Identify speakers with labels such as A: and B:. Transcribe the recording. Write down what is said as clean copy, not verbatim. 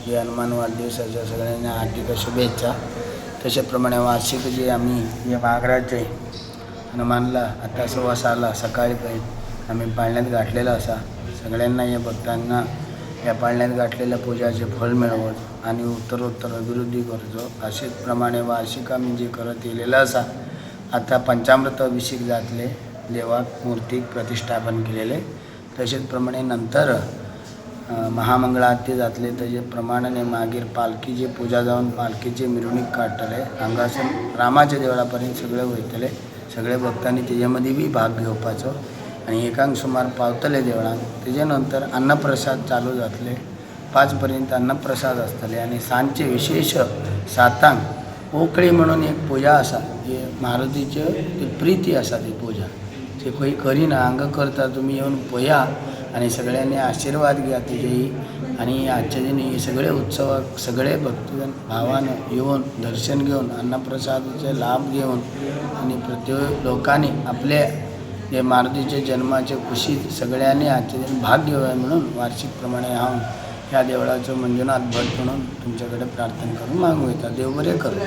A: जे हनुमान वाढदिवसाच्या सगळ्यांना हार्दिक शुभेच्छा. तशाप्रमाणे वार्षिक जे आम्ही जे महाराज आहे हनुमानला आता 6:15 सकाळी आम्ही पाळण्यात घातलेला असा. सगळ्यांना या भक्तांना या पाळण्यात घातलेल्या पूजाचे फळ मिळवत आणि उत्तरोत्तर अभिवृद्धी करतो. असेच प्रमाणे वार्षिक आम्ही जे करत येलेलं असा. आता पंचामृत अभिषेक जातले देवाक मूर्तीक प्रतिष्ठापन केलेले. तसेच प्रमाणे नंतर महामंगळ आरती जातले. तसे प्रमाणाने मागीर पालखीची पूजा जाऊन पालखीची मिरवणूक काढतले. हांगासून रामाच्या देवळापर्यंत सगळे वयतले. सगळे भक्तांनी त्याच्यामध्ये बी भाग घेवपाचो आणि एकांक सुमार पावतले देवळान. तेजे नंतर अन्नप्रसाद चालू जातले. 5 पर्यंत अन्नप्रसाद असतले आणि सांजचे विशेष 7 ओकळी म्हणून एक पूजा असा. हे मारुतीचे ती प्रीती असा ती पूजा. ते खंय करिना हांगा करता. तुम्ही येऊन पया आणि सगळ्यांनी आशीर्वाद घ्या तेजेही. आणि आजच्या दिनी हे सगळे उत्सवाक सगळे भक्तजन भावानं येऊन दर्शन घेऊन अन्नप्रसादाचे लाभ घेऊन आणि प्रत्येक लोकांनी आपले जे मारुतीचे जन्माचे खुशीत सगळ्यांनी आजच्या दिनी भाग घेऊया म्हणून वार्षिकप्रमाणे हांव ह्या देवळाचं मंजुनाथ भट म्हणून तुमच्याकडे प्रार्थना करून मागू येतात. देव बरे करू.